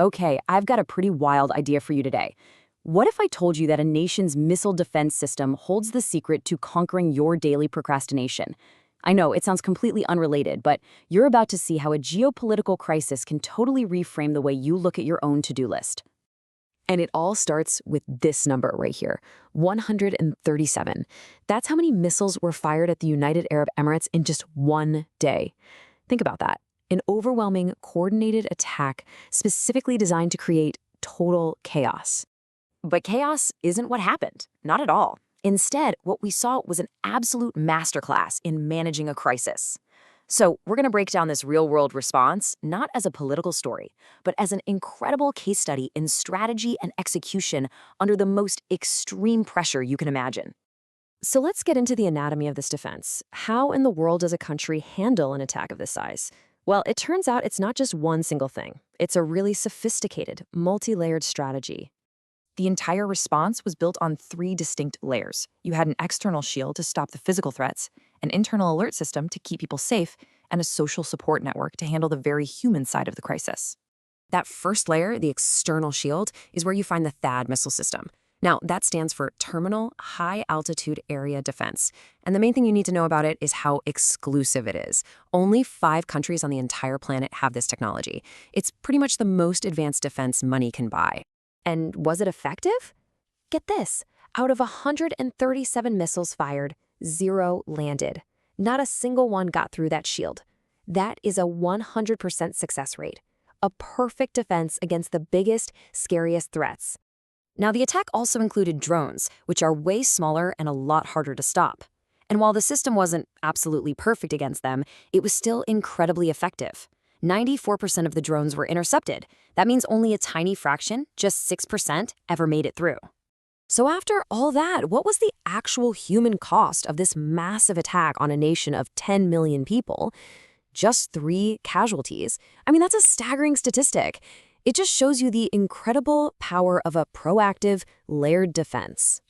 Okay, I've got a pretty wild idea for you today. What if I told you that a nation's missile defense system holds the secret to conquering your daily procrastination? I know, it sounds completely unrelated, but you're about to see how a geopolitical crisis can totally reframe the way you look at your own to-do list. And it all starts with this number right here, 137. That's how many missiles were fired at the United Arab Emirates in just one day. Think about that. An overwhelming, coordinated attack specifically designed to create total chaos. But chaos isn't what happened. Not at all. Instead, what we saw was an absolute masterclass in managing a crisis. So we're going to break down this real-world response, not as a political story, but as an incredible case study in strategy and execution under the most extreme pressure you can imagine. So let's get into the anatomy of this defense. How in the world does a country handle an attack of this size? Well, it turns out it's not just one single thing. It's a really sophisticated, multi-layered strategy. The entire response was built on 3 distinct layers. You had an external shield to stop the physical threats, an internal alert system to keep people safe, and a social support network to handle the very human side of the crisis. That first layer, the external shield, is where you find the THAAD missile system. Now, that stands for Terminal High Altitude Area Defense. And the main thing you need to know about it is how exclusive it is. Only 5 countries on the entire planet have this technology. It's pretty much the most advanced defense money can buy. And was it effective? Get this, out of 137 missiles fired, 0 landed. Not a single one got through that shield. That is a 100% success rate. A perfect defense against the biggest, scariest threats. Now, the attack also included drones, which are way smaller and a lot harder to stop. And while the system wasn't absolutely perfect against them, it was still incredibly effective. 94% of the drones were intercepted. That means only a tiny fraction, just 6%, ever made it through. So after all that, what was the actual human cost of this massive attack on a nation of 10 million people? Just 3 casualties. I mean, that's a staggering statistic. It just shows you the incredible power of a proactive, layered defense.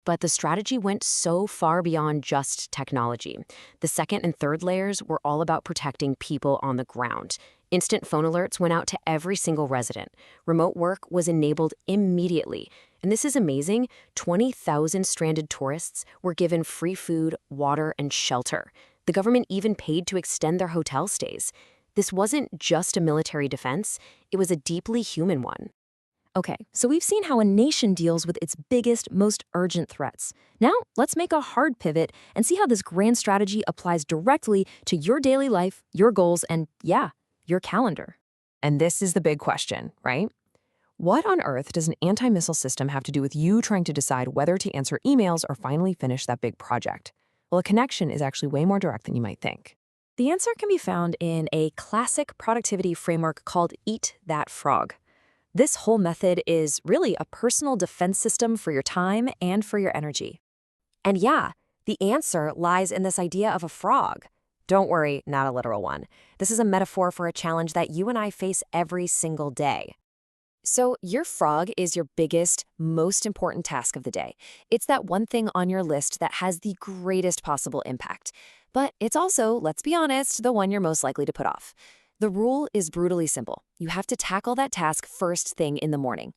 But the strategy went so far beyond just technology. The second and third layers were all about protecting people on the ground. Instant phone alerts went out to every single resident. Remote work was enabled immediately. And this is amazing. 20,000 stranded tourists were given free food, water, and shelter. The government even paid to extend their hotel stays. This wasn't just a military defense, it was a deeply human one. Okay, so we've seen how a nation deals with its biggest, most urgent threats. Now, let's make a hard pivot and see how this grand strategy applies directly to your daily life, your goals, and yeah, your calendar. And this is the big question, right? What on earth does an anti-missile system have to do with you trying to decide whether to answer emails or finally finish that big project? Well, a connection is actually way more direct than you might think. The answer can be found in a classic productivity framework called Eat That Frog. This whole method is really a personal defense system for your time and for your energy. And yeah, the answer lies in this idea of a frog. Don't worry, not a literal one. This is a metaphor for a challenge that you and I face every single day. So your frog is your biggest, most important task of the day. It's that one thing on your list that has the greatest possible impact. But it's also, let's be honest, the one you're most likely to put off. The rule is brutally simple. You have to tackle that task first thing in the morning.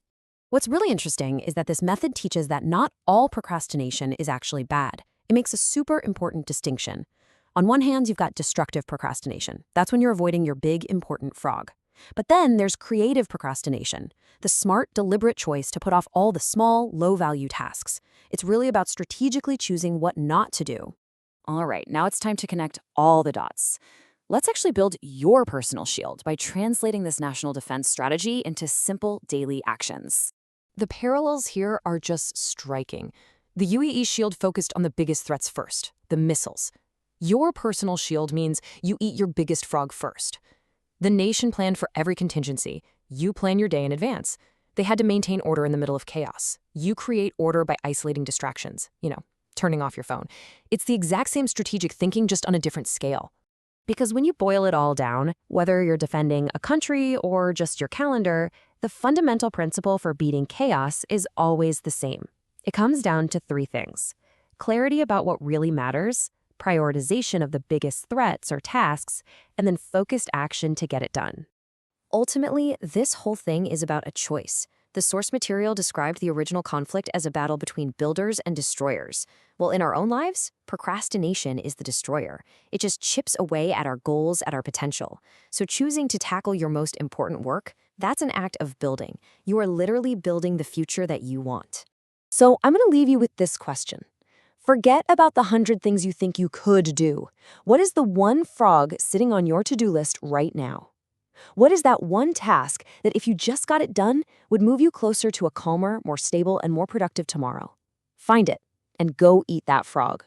What's really interesting is that this method teaches that not all procrastination is actually bad. It makes a super important distinction. On one hand, you've got destructive procrastination. That's when you're avoiding your big, important frog. But then there's creative procrastination, the smart, deliberate choice to put off all the small, low-value tasks. It's really about strategically choosing what not to do. All right, now it's time to connect all the dots. Let's actually build your personal shield by translating this national defense strategy into simple daily actions. The parallels here are just striking. The UAE shield focused on the biggest threats first, the missiles. Your personal shield means you eat your biggest frog first. The nation planned for every contingency. You plan your day in advance. They had to maintain order in the middle of chaos. You create order by isolating distractions, turning off your phone. It's the exact same strategic thinking, just on a different scale. Because when you boil it all down, whether you're defending a country or just your calendar, the fundamental principle for beating chaos is always the same. It comes down to 3 things: clarity about what really matters, prioritization of the biggest threats or tasks, and then focused action to get it done. Ultimately, this whole thing is about a choice. The source material described the original conflict as a battle between builders and destroyers. Well, in our own lives, procrastination is the destroyer. It just chips away at our goals, at our potential. So choosing to tackle your most important work, that's an act of building. You are literally building the future that you want. So I'm going to leave you with this question. Forget about the 100 things you think you could do. What is the one frog sitting on your to-do list right now? What is that one task that if you just got it done would move you closer to a calmer, more stable, and more productive tomorrow? Find it and go eat that frog.